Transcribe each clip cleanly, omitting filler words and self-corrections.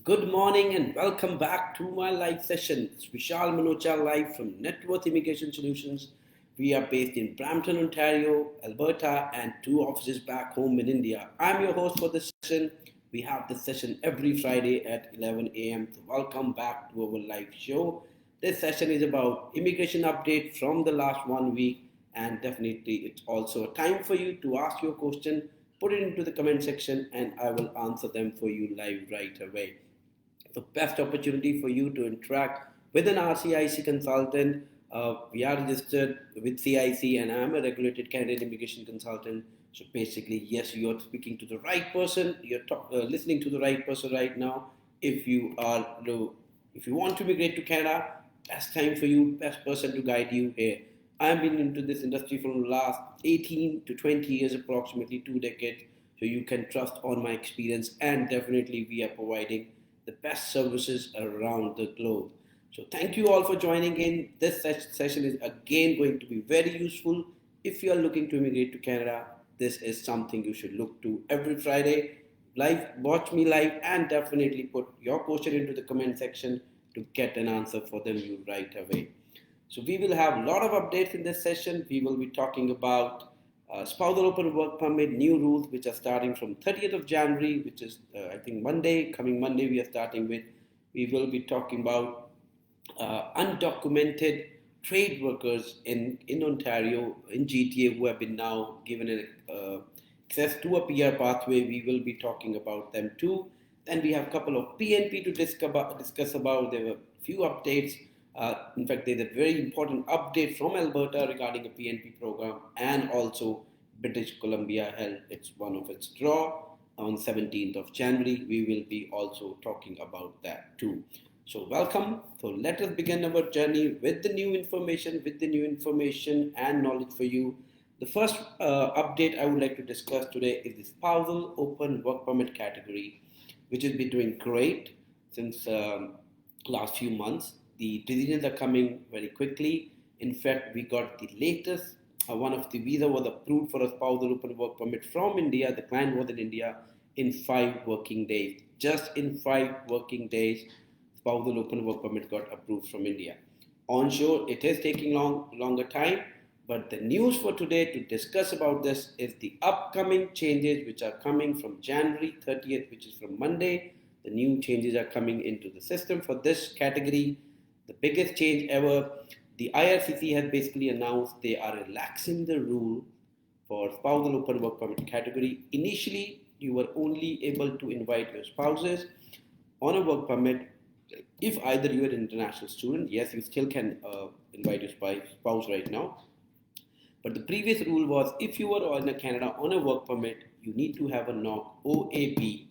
Good morning and welcome back to my live session. It's Vishal Manocha live from Networth Immigration Solutions. We are based in Brampton, Ontario, Alberta, and two offices back home in India. I'm your host for this session. We have this session every Friday at 11 a.m. So welcome back to our live show. This session is about immigration update from the last 1 week, and definitely it's also a time for you to ask your question, put it into the comment section, and I will answer them for you live right away. The best opportunity for you to interact with an RCIC consultant. We are registered with CIC, and I'm a regulated Canadian immigration consultant. So basically, yes, you're speaking to the right person. Listening to the right person right now. If you are, if you want to migrate to Canada, best time for you, best person to guide you here. I've been into this industry for the last 18 to 20 years, approximately 2 decades. So you can trust on my experience, and definitely we are providing the best services around the globe. So thank you all for joining in. This session is again going to be very useful. If you are looking to immigrate to Canada, this is something you should look to every Friday. Live, watch me live, and definitely put your question into the comment section to get an answer for them you right away. So we will have a lot of updates in this session. We will be talking about spousal open work permit new rules, which are starting from 30th of January, which is I think Monday. Coming Monday, we are starting with. We will be talking about undocumented trade workers in Ontario, in GTA, who have been now given an access to a PR pathway. We will be talking about them too. Then we have a couple of PNP to discuss about. There were a few updates. In fact, there's a very important update from Alberta regarding a PNP program, and also British Columbia held one of its draw on 17th of January. We will be also talking about that too. So welcome. So let us begin our journey with the new information, and knowledge for you. The first update I would like to discuss today is the spousal open work permit category, which has been doing great since last few months. The decisions are coming very quickly. In fact, we got the latest. One of the visa was approved for a spousal open work permit from India. The client was in India in 5 working days. Just in 5 working days, spousal open work permit got approved from India. Onshore, it is taking longer time. But the news for today to discuss about this is the upcoming changes which are coming from January 30th, which is from Monday. The new changes are coming into the system for this category. The biggest change ever, the IRCC has basically announced they are relaxing the rule for spousal open work permit category. Initially, you were only able to invite your spouses on a work permit if either you are an international student. Yes, you still can invite your spouse right now. But the previous rule was if you were in Canada on a work permit, you need to have a OAP,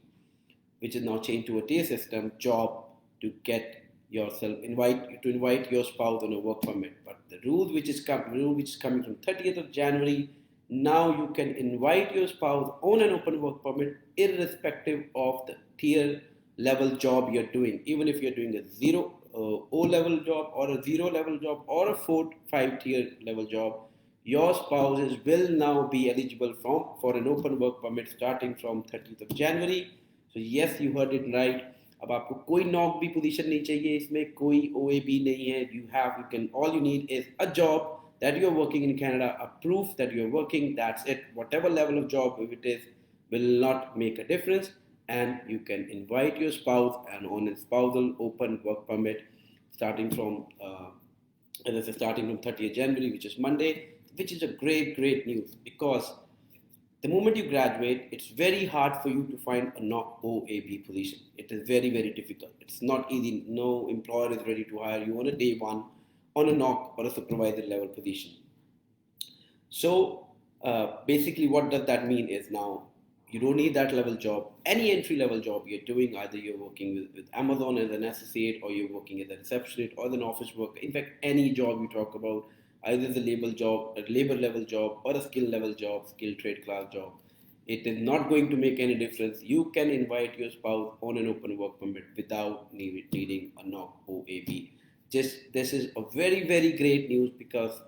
which is now changed to a tier system job to get invite your spouse on a work permit. But the rule which is coming from 30th of January, now you can invite your spouse on an open work permit irrespective of the tier level job you're doing. Even if you're doing a zero O level job or a 0 level job or a 4-5 tier level job, your spouses will now be eligible for an open work permit starting from 30th of January. So yes, you heard it right. अब आपको कोई knock भी position नहीं चाहिए, इसमें कोई OAB नहीं है. All you need is a job that you're working in Canada, a proof that you're working. That's it. Whatever level of job it is will not make a difference, and you can invite your spouse and on a spousal open work permit starting from 30th January, which is Monday, which is a great news, because the moment you graduate, it's very hard for you to find a OAB position. It is very difficult. It's not easy. No employer is ready to hire you on a day one on a NOC or a supervisor level position. So basically what does that mean is now you don't need that level job. Any entry level job you're doing, either you're working with Amazon as an associate, or you're working as a receptionist or as an office worker. In fact, any job you talk about, either the labor level job or a skill level job, skill trade class job, it is not going to make any difference. You can invite your spouse on an open work permit without needing a OAB. This is a very great news, because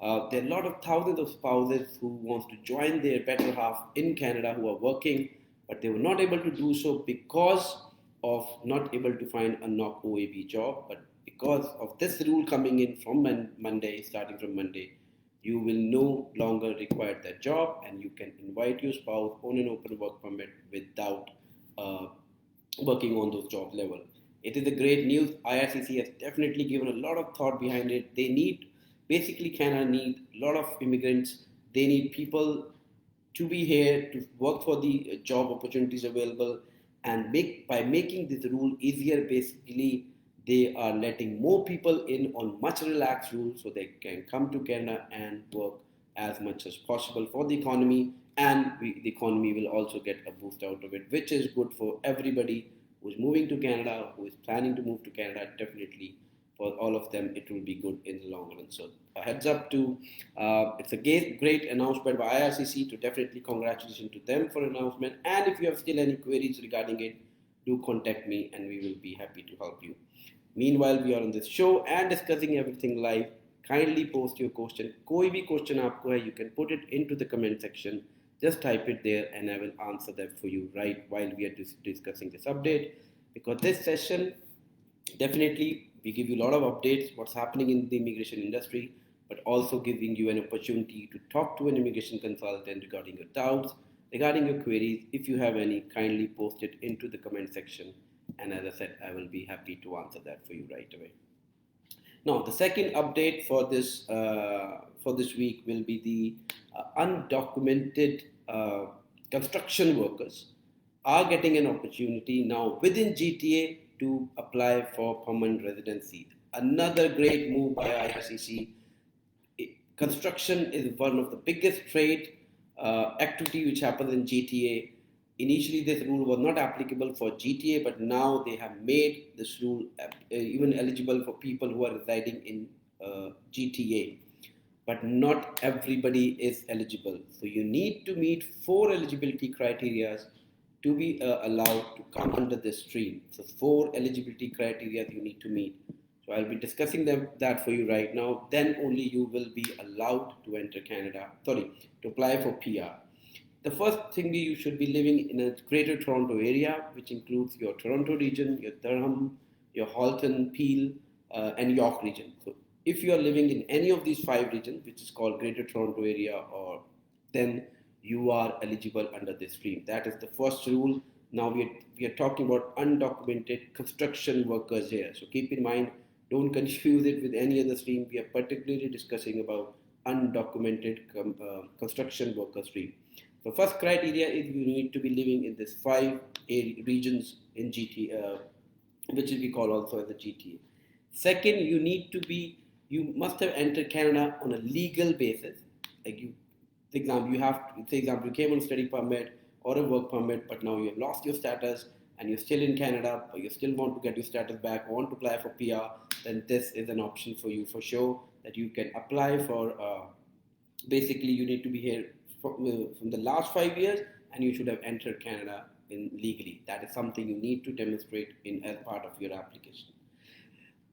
there are a lot of thousands of spouses who want to join their better half in Canada who are working, but they were not able to do so because of not able to find a knock OAB job, but because of this rule coming in from Monday, starting from Monday, you will no longer require that job, and you can invite your spouse on an open work permit without uh, working on those job level. It is a great news. IRCC has definitely given a lot of thought behind it. They need, basically Canada need a lot of immigrants. They need people to be here to work for the job opportunities available, and by making this rule easier, basically they are letting more people in on much relaxed rules so they can come to Canada and work as much as possible for the economy, and the economy will also get a boost out of it, which is good for everybody who's moving to Canada, who is planning to move to Canada. Definitely for all of them, it will be good in the long run. So a heads up to, it's a great announcement by IRCC, to definitely congratulations to them for announcement. And if you have still any queries regarding it, do contact me and we will be happy to help you. Meanwhile, we are on this show and discussing everything live. Kindly post your question. कोई भी question आपको है, you can put it into the comment section. Just type it there and I will answer them for you right while we are discussing this update. Because this session, definitely, we give you a lot of updates, what's happening in the immigration industry, but also giving you an opportunity to talk to an immigration consultant regarding your doubts, regarding your queries. If you have any, kindly post it into the comment section. And as I said, I will be happy to answer that for you right away. Now, the second update for this week will be the undocumented construction workers are getting an opportunity now within GTA to apply for permanent residency. Another great move by IRCC. Construction is one of the biggest trade activity which happens in GTA. Initially, this rule was not applicable for GTA, but now they have made this rule even eligible for people who are residing in GTA. But not everybody is eligible. So you need to meet 4 eligibility criteria to be allowed to come under this stream. So 4 eligibility criteria you need to meet. So I'll be discussing that for you right now. Then only you will be allowed to enter Canada, to apply for PR. The first thing, you should be living in a Greater Toronto area, which includes your Toronto region, your Durham, your Halton, Peel, and York region. So if you are living in any of these 5 regions, which is called Greater Toronto area, or then you are eligible under this stream. That is the first rule. Now we are talking about undocumented construction workers here. So keep in mind, don't confuse it with any other stream. We are particularly discussing about undocumented construction worker stream. The first criteria is you need to be living in these 5 regions in GTA, which we call also as the GTA. Second, you must have entered Canada on a legal basis. Like for example, you came on a study permit or a work permit, but now you have lost your status and you're still in Canada, but you still want to get your status back, want to apply for PR, then this is an option for you for sure, that you can apply for. Basically, you need to be here from the last 5 years, and you should have entered Canada legally. That is something you need to demonstrate as part of your application.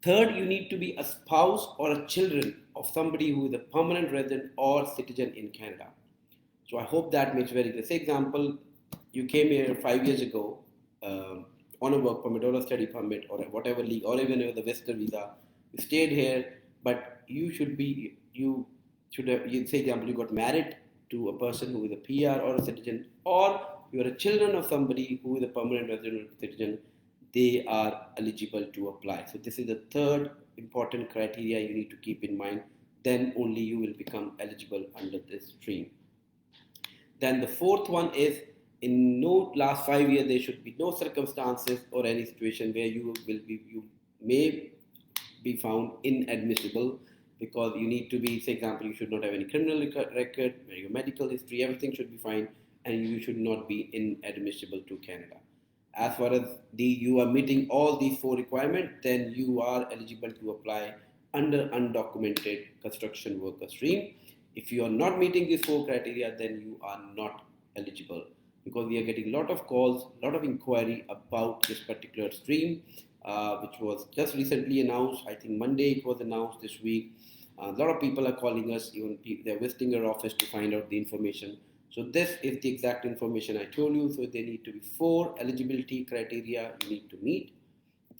Third, you need to be a spouse or a children of somebody who is a permanent resident or citizen in Canada. So I hope that makes very clear. Say example, you came here 5 years ago on a work permit or a study permit or whatever league, or even the visitor visa. You stayed here, but you should have, say example, you got married to a person who is a PR or a citizen, or you are a children of somebody who is a permanent resident or citizen, they are eligible to apply. So this is the third important criteria you need to keep in mind. Then only you will become eligible under this stream. Then the fourth one is, in no last 5 years, there should be no circumstances or any situation where you may be found inadmissible, because you need to be, say example, you should not have any criminal record, your medical history, everything should be fine, and you should not be inadmissible to Canada. As far as you are meeting all these 4 requirements, then you are eligible to apply under undocumented construction worker stream. If you are not meeting these 4 criteria, then you are not eligible, because we are getting a lot of calls, a lot of inquiry about this particular stream, which was just recently announced. I think Monday it was announced this week. A lot of people are calling us, even they're visiting our office to find out the information. So this is the exact information I told you. So there need to be 4 eligibility criteria you need to meet.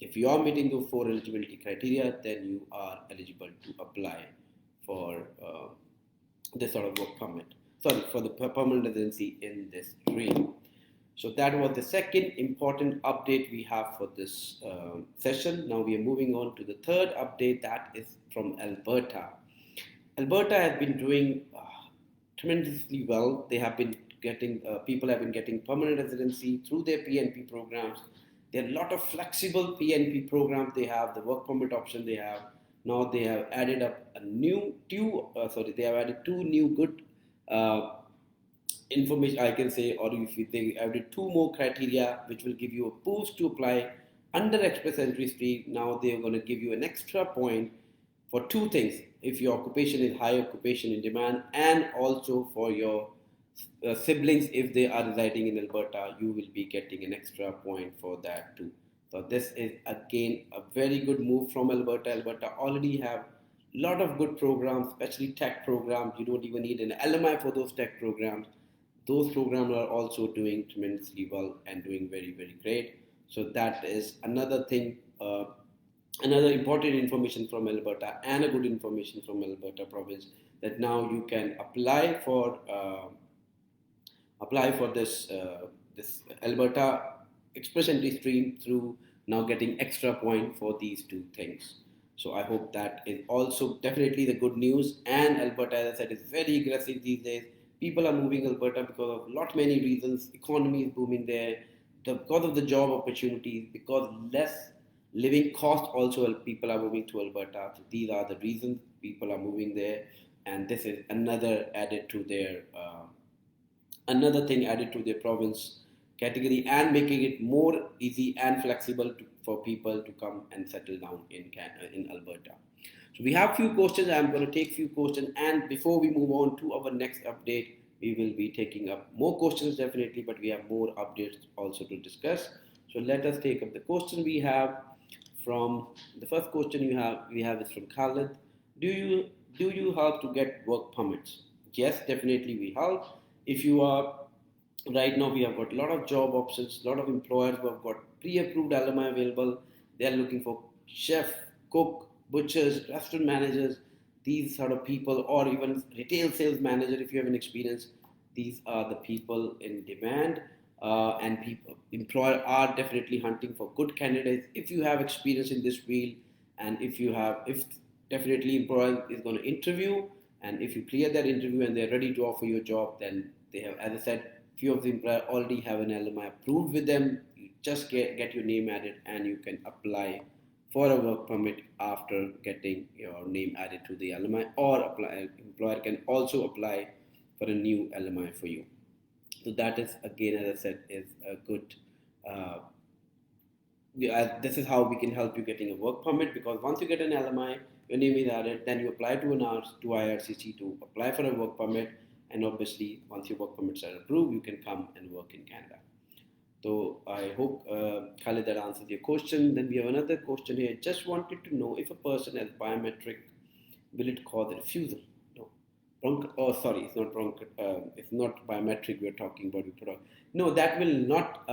If you are meeting those 4 eligibility criteria, then you are eligible to apply for this sort of work permit. Sorry, for the permanent residency in this stream. So that was the second important update we have for this session. Now we are moving on to the third update, that is from Alberta. Alberta has been doing tremendously well. They have been getting people have been getting permanent residency through their PNP programs. There are a lot of flexible PNP programs. They have the work permit option. They have now they have added up a new they have added 2 new good information, I can say, or if they added 2 more criteria which will give you a boost to apply under express entry stream. Now they are going to give you an extra point for 2 things: if your occupation is high occupation in demand, and also for your siblings, if they are residing in Alberta, you will be getting an extra point for that too. So this is again a very good move from Alberta. Alberta already have a lot of good programs, especially tech programs. You don't even need an LMI for those tech programs. Those programs are also doing tremendously well and doing very, very great. So that is another thing, another important information from Alberta, and a good information from Alberta province, that now you can apply for this Alberta express entry stream through now getting extra point for these 2 things. So I hope that is also definitely the good news. And Alberta, as I said, is very aggressive these days. People are moving Alberta because of many reasons. Economy is booming there, because of the job opportunities, because less living cost also people are moving to Alberta. So these are the reasons people are moving there, and this is another thing added to their province category, and making it more easy and flexible for people to come and settle down in Alberta. So we have few questions. I'm going to take few questions, and before we move on to our next update, we will be taking up more questions definitely, but we have more updates also to discuss. So let us take up the question we have. From the first question we have is from Khalid. Do you help to get work permits? Yes, definitely we help. If you are right now, we have got a lot of job options, a lot of employers who have got pre-approved LMI available. They are looking for chef, cook, butchers, restaurant managers, these sort of people, or even retail sales manager if you have an experience. These are the people in demand, and employer are definitely hunting for good candidates. If you have experience in this field, and if definitely employer is going to interview, and if you clear that interview and they're ready to offer you a job, then they have, as I said, few of the employer already have an LMI approved with them. You just get your name added, and you can apply for a work permit after getting your name added to the LMI, or employer can also apply for a new LMI for you. So that is, again, as I said, is a good. This is how we can help you getting a work permit, because once you get an LMI, your name is added, then you apply to IRCC to apply for a work permit, and obviously once your work permits are approved, you can come and work in Canada. So I hope, Khalid, that answers your question. Then we have another question here. Just wanted to know if a person has biometric, will it cause a refusal? No. It's not it's not biometric we're talking about. No, that will not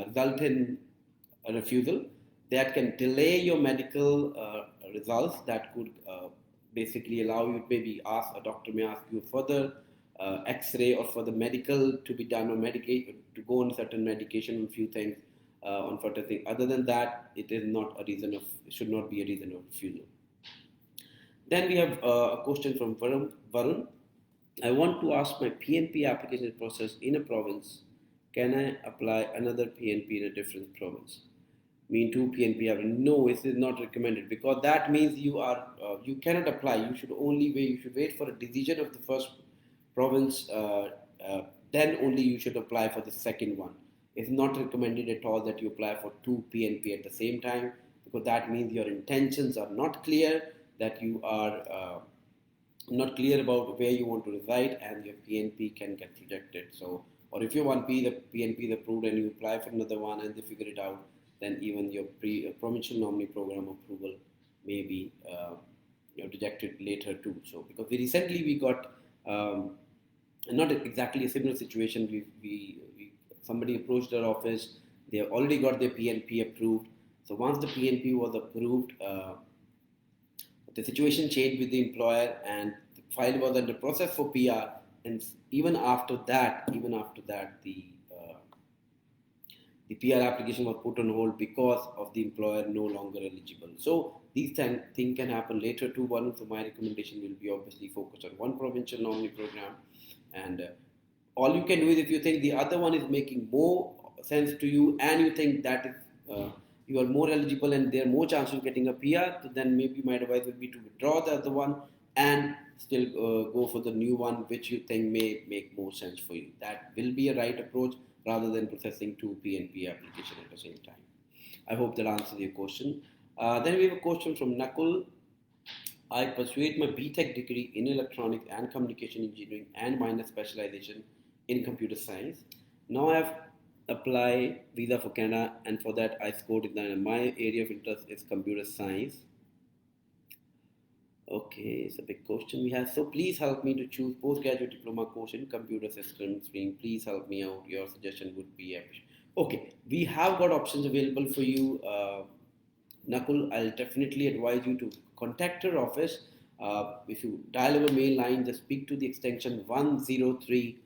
result in a refusal. That can delay your medical results. That could basically allow you, maybe a doctor may ask you further X-ray or for the medical to be done, or to go on certain medication, a few things on certain things. Other than that, it should not be a reason of refusal. Then we have a question from Varun. I want to ask my PNP application process in a province. Can I apply another PNP in a different province? Mean 2 PNP application? No, it is not recommended, because that means you cannot apply. You should wait for a decision of the first province. Then only you should apply for the second one. It's not recommended at all that you apply for 2 PNP at the same time, because that means your intentions are not clear, that you are not clear about where you want to reside, and your PNP can get rejected. So, or if your PNP is approved and you apply for another one and they figure it out, then even your provincial nominee program approval may be rejected later too. So, because recently we got not exactly a similar situation. Somebody approached our office. They have already got their PNP approved. So once the PNP was approved, the situation changed with the employer, and the file was under process for PR. And even after that, the PR application was put on hold because of the employer no longer eligible. So these things can happen later too. One of my recommendation will be obviously focus on one provincial nominee program, and all you can do is, if you think the other one is making more sense to you and you think that is, you are more eligible and there are more chances of getting a PR, so then maybe my advice would be to withdraw the other one and still go for the new one which you think may make more sense for you. That will be a right approach rather than processing two PNP applications at the same time. I hope that answers your question. Then we have a question from Nakul. I pursued my BTech degree in electronics and communication engineering and minor specialization in computer science. Now I have applied visa for Canada, and for that I scored it. My area of interest is computer science. Okay, it's a big question we have. So please help me to choose postgraduate diploma course in computer systems stream. Please help me out. Your suggestion would be appreciated. Okay, we have got options available for you. Nakul, I'll definitely advise you to contact our office. If you dial our main line, just speak to the extension 103.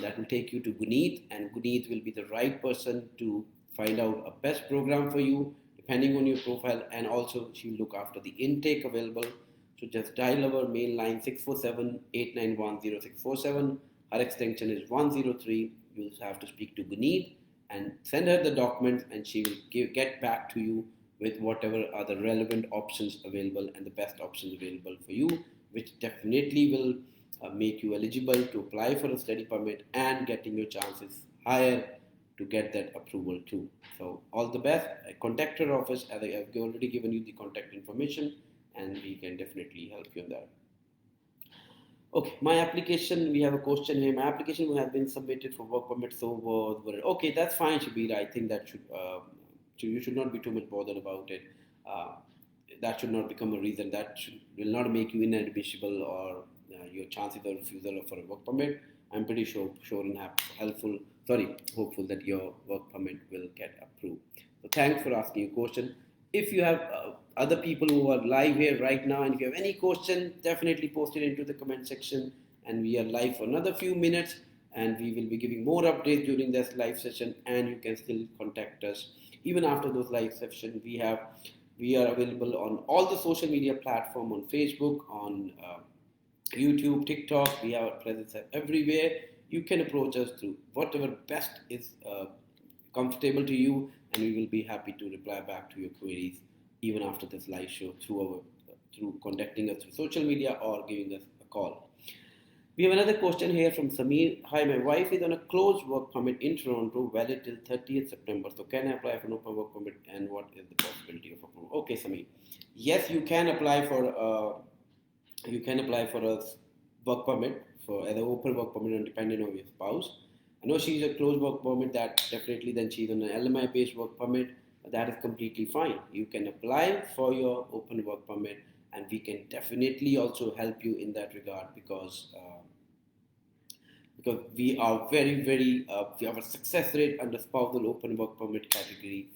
That will take you to Guneet, and Guneet will be the right person to find out a best program for you depending on your profile, and also she will look after the intake available. So just dial our main line 647-891-0647. Her extension is 103. You'll have to speak to Guneet and send her the documents, and she will get back to you with whatever are the relevant options available and the best options available for you, which definitely will make you eligible to apply for a study permit and getting your chances higher to get that approval too. So all the best. Contact our office, as I have already given you the contact information, and we can definitely help you on that. Okay, my application, we have a question here. My application has been submitted for work permit, so okay, that's fine, Shabir. I think that you should not be too much bothered about it. That should not become a reason. Will not make you inadmissible or your chances of refusal for a work permit. I'm pretty sure and hopeful that your work permit will get approved. So thanks for asking a question. If you have other people who are live here right now, and if you have any question, definitely post it into the comment section, and we are live for another few minutes, and we will be giving more updates during this live session, and you can still contact us even after those live sessions. We are available on all the social media platforms, on Facebook, on YouTube, TikTok. We have a presence everywhere. You can approach us through whatever best is comfortable to you, and we will be happy to reply back to your queries even after this live show through contacting us through social media or giving us a call. We have another question here from Samir. Hi, my wife is on a closed work permit in Toronto, valid till 30th September. So can I apply for an open work permit, and what is the possibility of approval? Okay, Samir. Yes, you can apply for a work permit as an open work permit dependent on your spouse. I know she's a closed work permit, that definitely then she's on an LMI based work permit. That is completely fine. You can apply for your open work permit, and we can definitely also help you in that regard, because we are we have a success rate under spousal open work permit category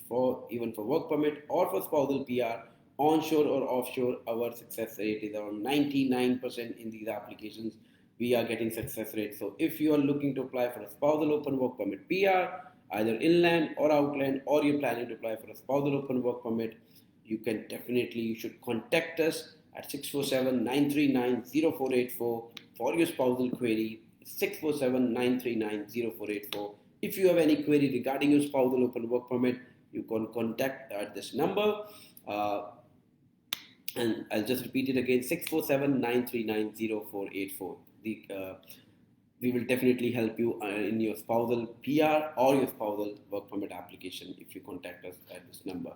even for work permit or for spousal PR, onshore or offshore. Our success rate is around 99% in these applications. We are getting success rate. So if you are looking to apply for a spousal open work permit PR, either inland or outland, or you're planning to apply for a spousal open work permit, you should contact us at 647-939-0484 for your spousal query. 647-939-0484. If you have any query regarding your spousal open work permit, you can contact at this number. And I'll just repeat it again, 647-939-0484. We will definitely help you in your spousal PR or your spousal work permit application if you contact us at this number.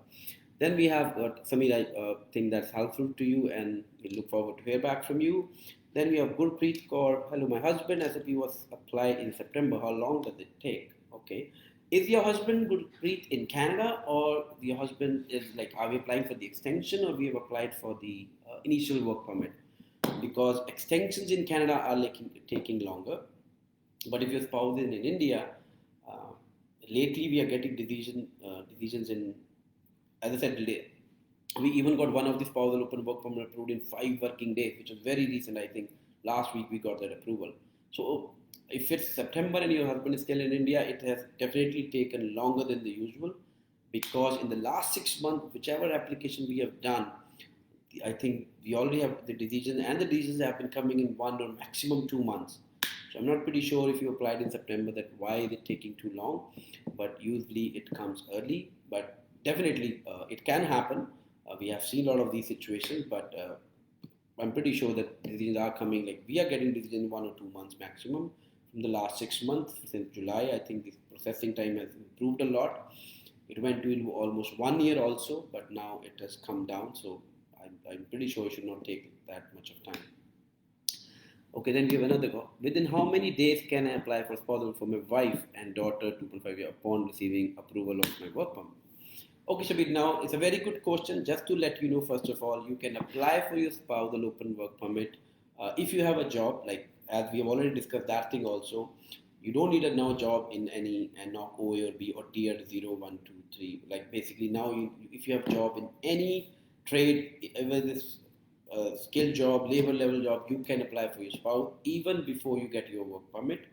Then we have Samir, I think that's helpful to you, and we look forward to hear back from you. Then we have Gurpreet Kaur. Hello, my husband SOP was applied in September. How long does it take? Okay. Is your husband Gurpreet in Canada, or your husband is are we applying for the extension, or we have applied for the initial work permit? Because extensions in Canada are taking longer. But if your spouse is in India, uh, lately we are getting decisions in, as I said, we even got one of the spousal open work permit approved in 5 working days, which was very recent. I think last week we got that approval. So if it's September and your husband is still in India, it has definitely taken longer than the usual, because in the last 6 months, whichever application we have done, I think we already have the decision, and the decisions have been coming in 1 or maximum 2 months. So I'm not pretty sure if you applied in September that why is it taking too long, but usually it comes early. But definitely it can happen. We have seen a lot of these situations, but I'm pretty sure that decisions are coming. Like we are getting decisions in 1 or 2 months maximum. From the last 6 months, since July, I think the processing time has improved a lot. It went to almost 1 year also, but now it has come down. So I'm pretty sure it should not take that much of time. Okay, then we have another go. Within how many days can I apply for spousal for my wife and daughter 2.5 year upon receiving approval of my work permit? Okay, Shabir, now it's a very good question. Just to let you know, first of all, you can apply for your spousal open work permit if you have a job, like as we have already discussed that thing also. You don't need a now job in any NOC O or B or tier 0, 1, 2, 3. Like basically now, if you have job in any trade, whether it's skill job, labor level job, you can apply for your spouse even before you get your work permit.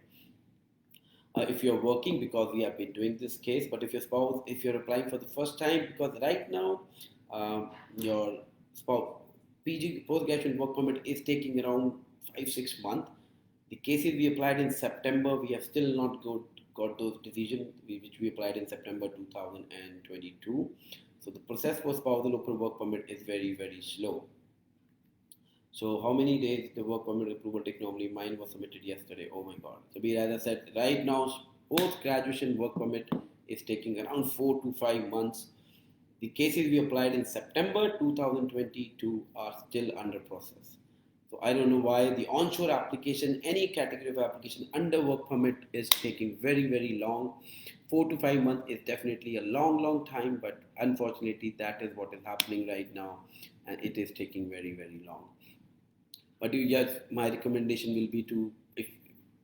If you're working, because we have been doing this case, but if your spouse, if you're applying for the first time, because right now your spouse PG post graduate work permit is taking around 5 6 months. The cases we applied in September, we have still not got those decisions which we applied in September 2022. So the process for spousal open work permit is very slow. So how many days the work permit approval take normally? Mine was submitted yesterday. Oh my God. So as I said, right now post graduation work permit is taking around 4 to 5 months. The cases we applied in September 2022 are still under process. So I don't know why the onshore application, any category of application under work permit is taking very long. 4 to 5 months is definitely a long time, but unfortunately that is what is happening right now, and it is taking very long. But you just, my recommendation will be to,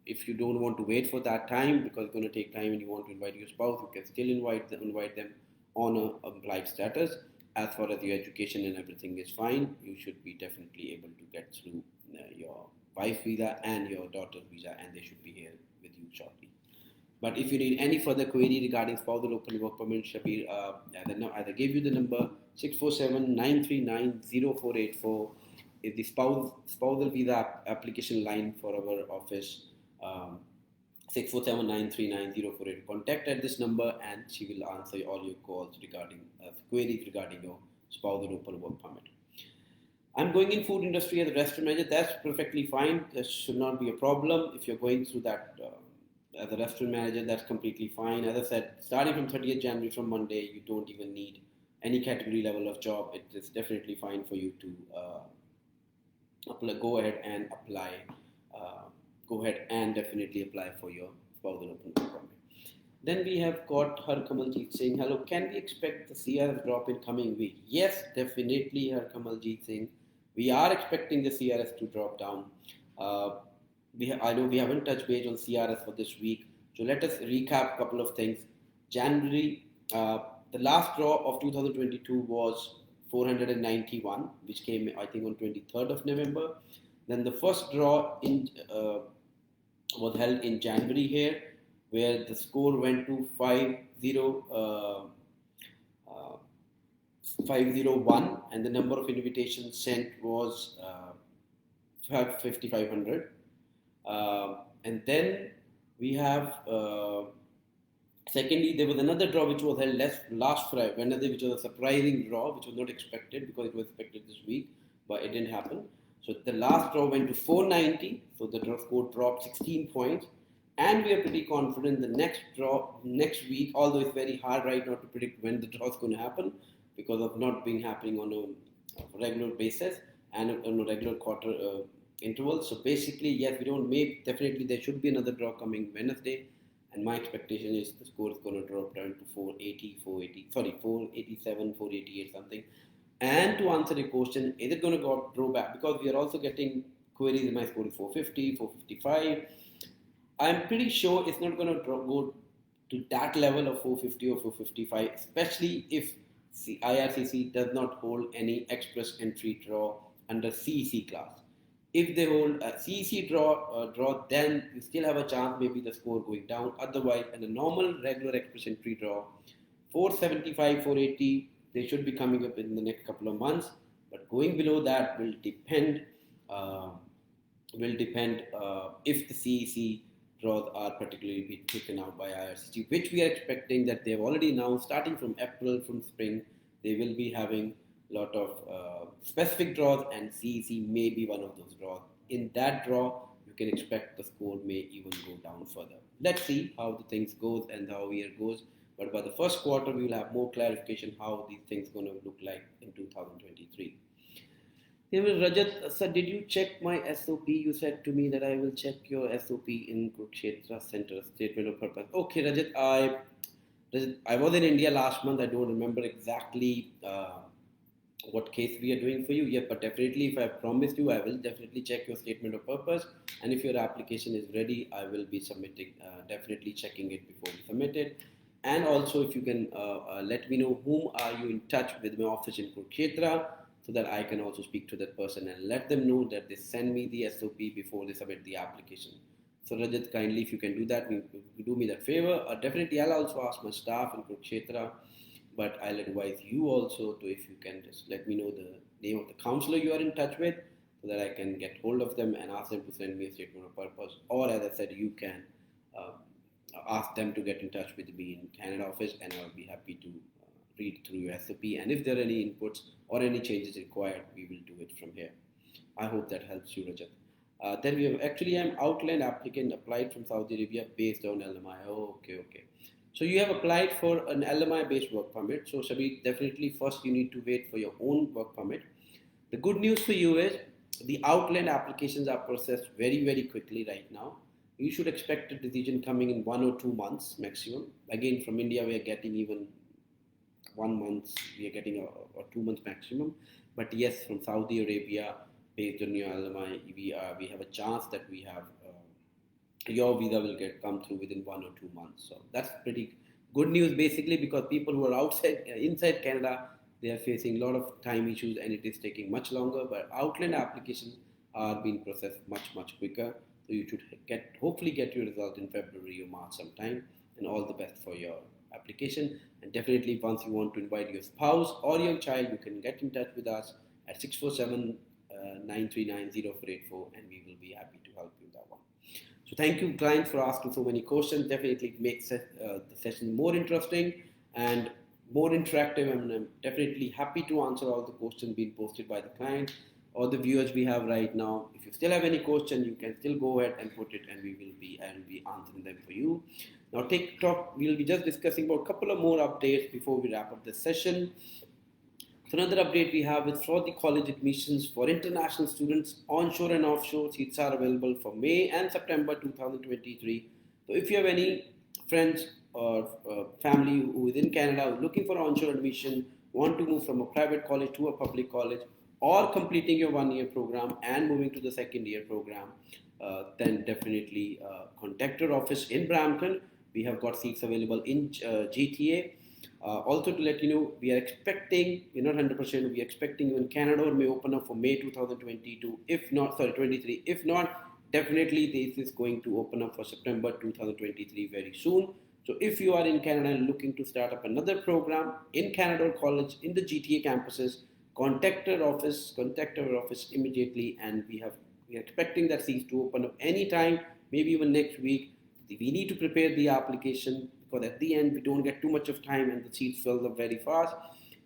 if you don't want to wait for that time because it's going to take time and you want to invite your spouse, you can still invite them on a applied status. As far as your education and everything is fine, you should be definitely able to get through your wife's visa and your daughter's visa, and they should be here with you shortly. But if you need any further query regarding spousal open work permit, Shabir, as I gave you the number 647-939-0484 is the spousal visa application line for our office. 647-939-0484. Contact at this number and she will answer all your calls regarding queries regarding your spousal open work permit. I'm going in food industry as a restaurant manager. That's perfectly fine. That should not be a problem. If you're going through that as a restaurant manager, that's completely fine. As I said, starting from 30th January, from Monday, you don't even need any category level of job. It is definitely fine for you to go ahead and apply. Go ahead and definitely apply for your spousal open work permit. Then we have got Har Kamaljeet saying, hello, can we expect the CRS drop in coming week? Yes, definitely, Har Kamaljeet Singh. We are expecting the CRS to drop down. I know we haven't touched base on CRS for this week. So let us recap a couple of things. January, the last draw of 2022 was 491, which came, I think, on 23rd of November. Then the first draw was held in January here, where the score went to 501, and the number of invitations sent was 5,500. And then we have, secondly, there was another draw which was held last Friday, Wednesday, which was a surprising draw, which was not expected because it was expected this week, but it didn't happen. So the last draw went to 490, so the draw score dropped 16 points. And we are pretty confident the next draw next week, although it's very hard right now to predict when the draw is going to happen because of not being happening on a regular basis and on a regular quarter interval. So basically, yes, we don't make, definitely there should be another draw coming Wednesday. And my expectation is the score is going to drop down to 487, 488 something. And to answer the question, is it going to go back? Because we are also getting queries, my score is 450, 455. I'm pretty sure it's not going to go to that level of 450 or 455, especially if the IRCC does not hold any express entry draw under CEC class. If they hold a CEC draw, then we still have a chance maybe the score going down. Otherwise, in a normal regular express entry draw, 475, 480, they should be coming up in the next couple of months. But going below that uh, will depend if the CEC draws are particularly being taken out by IRCC, which we are expecting that they've already now, starting from April, from spring, they will be having a lot of specific draws, and CEC may be one of those draws. In that draw, you can expect the score may even go down further. Let's see how the things goes and how year goes. But by the first quarter, we will have more clarification how these things going to look like in 2023. Yeah, well, Rajat, sir, did you check my SOP? You said to me that I will check your SOP in Kurukshetra Center, Statement of Purpose. Okay, Rajat, I was in India last month. I don't remember exactly what case we are doing for you. Yeah, but definitely, if I promised you, I will definitely check your Statement of Purpose. And if your application is ready, I will be submitting, definitely checking it before we submit it. And also, if you can let me know whom are you in touch with my office in Kurukshetra, so that I can also speak to that person and let them know that they send me the SOP before they submit the application. So Rajat, kindly if you can do that, do me that favor. Definitely, I'll also ask my staff in Kurukshetra, but I'll advise you also to, if you can just let me know the name of the counselor you are in touch with, so that I can get hold of them and ask them to send me a statement of purpose. Or as I said, you can uh, ask them to get in touch with me in Canada office, and I'll be happy to read through your SOP. And if there are any inputs or any changes required, we will do it from here. I hope that helps you, Rajat. Then we have actually an outland applicant applied from Saudi Arabia based on LMI. Oh, okay. So you have applied for an LMI based work permit. So Shabir, definitely first you need to wait for your own work permit. The good news for you is the outland applications are processed very quickly right now. You should expect a decision coming in 1 or 2 months maximum. Again, from India, we are getting even 1 month, we are getting a 2 months maximum. But yes, from Saudi Arabia, based on your LMI, we have a chance that we have your visa will get come through within 1 or 2 months. So that's pretty good news, basically, because people who are outside inside Canada, they are facing a lot of time issues and it is taking much longer. But outland applications are being processed much quicker. So you should hopefully get your result in February or March sometime. And all the best for your application. And definitely, once you want to invite your spouse or your child, you can get in touch with us at 647 939 0484, and we will be happy to help you with that one. So thank you, clients, for asking so many questions. Definitely it makes the session more interesting and more interactive. And I'm definitely happy to answer all the questions being posted by the client or the viewers we have right now. If you still have any question, you can still go ahead and put it, and I will be answering them for you. Now, TikTok, we'll be just discussing about a couple of more updates before we wrap up this session. So another update we have is for the college admissions for international students, onshore and offshore. Seats are available for May and September 2023. So if you have any friends or family who is in Canada looking for onshore admission, want to move from a private college to a public college, or completing your 1 year program and moving to the second year program, then definitely contact our office in Brampton. We have got seats available in GTA. Also to let you know, we are expecting, we're not 100%, we are expecting even Canada may open up for May 2022, if not, sorry, 23. If not, definitely this is going to open up for September 2023 very soon. So if you are in Canada and looking to start up another program in Canada or college in the GTA campuses, contact our office immediately, and we are expecting that seats to open up anytime, maybe even next week. We need to prepare the application, because at the end we don't get too much of time and the seats fill up very fast.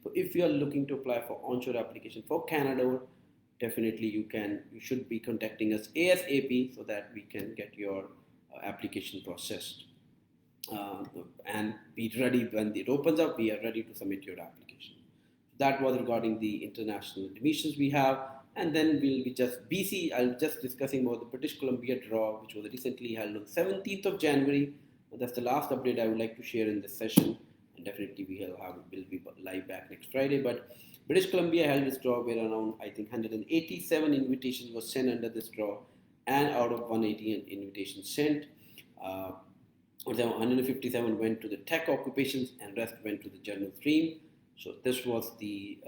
So if you are looking to apply for onshore application for Canada, definitely you should be contacting us ASAP, so that we can get your application processed and be ready when it opens up. We are ready to submit your application. That was regarding the international admissions we have. And then we'll be just BC. I'll just discussing about the British Columbia draw, which was recently held on 17th of January. That's the last update I would like to share in this session. And definitely we'll be live back next Friday. But British Columbia held this draw where around, I think, 187 invitations were sent under this draw, and out of 180 invitations sent, Uh, 157 went to the tech occupations and rest went to the general stream. So this was the,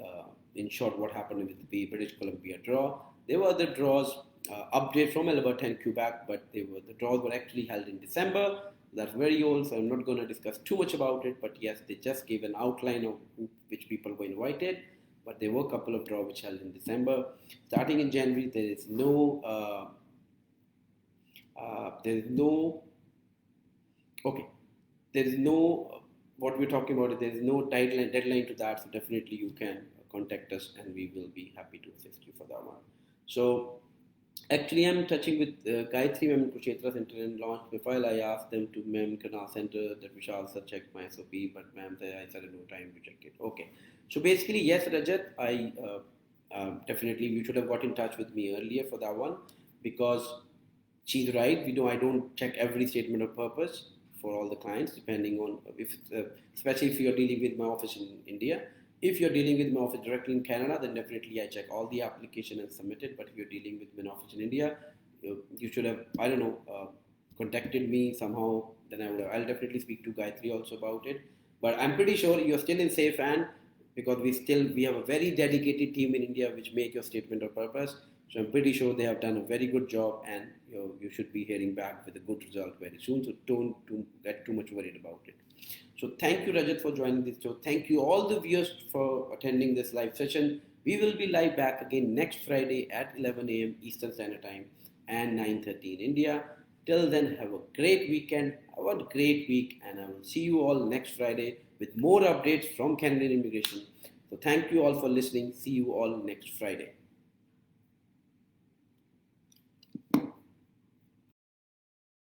in short, what happened with the British Columbia draw. There were other draws, update from Alberta and Quebec, but the draws were actually held in December. That's very old, so I'm not going to discuss too much about it. But yes, they just gave an outline of which people were invited. But there were a couple of draws which held in December. Starting in January, there is no okay, there is no what we're talking about. There is no deadline to that, so definitely you can contact us, and we will be happy to assist you for that one. So actually, I'm touching with Gayatri Ma'am in Kurukshetra Center and launch profile. I asked them to Ma'am Canal Center that Vishal sir check my SOP, but Ma'am said I said no time to check it. Okay, so basically yes, Rajat, I definitely you should have got in touch with me earlier for that one, because she's right. We know I don't check every statement of purpose for all the clients, depending on if, especially if you're dealing with my office in India. If you're dealing with my office directly in Canada, then definitely I check all the application and submit it. But if you're dealing with my office in India, you should have, I don't know, contacted me somehow. Then I'll definitely speak to Gayatri also about it. But I'm pretty sure you're still in safe hand, because we have a very dedicated team in India which make your statement of purpose. So I'm pretty sure they have done a very good job, and you should be hearing back with a good result very soon. So don't get too much worried about it. So thank you, Rajat, for joining this show. Thank you all the viewers for attending this live session. We will be live back again next Friday at 11 a.m. Eastern Standard Time and 9:30 in India. Till then, have a great weekend. Have a great week, and I will see you all next Friday with more updates from Canadian immigration. So thank you all for listening. See you all next Friday.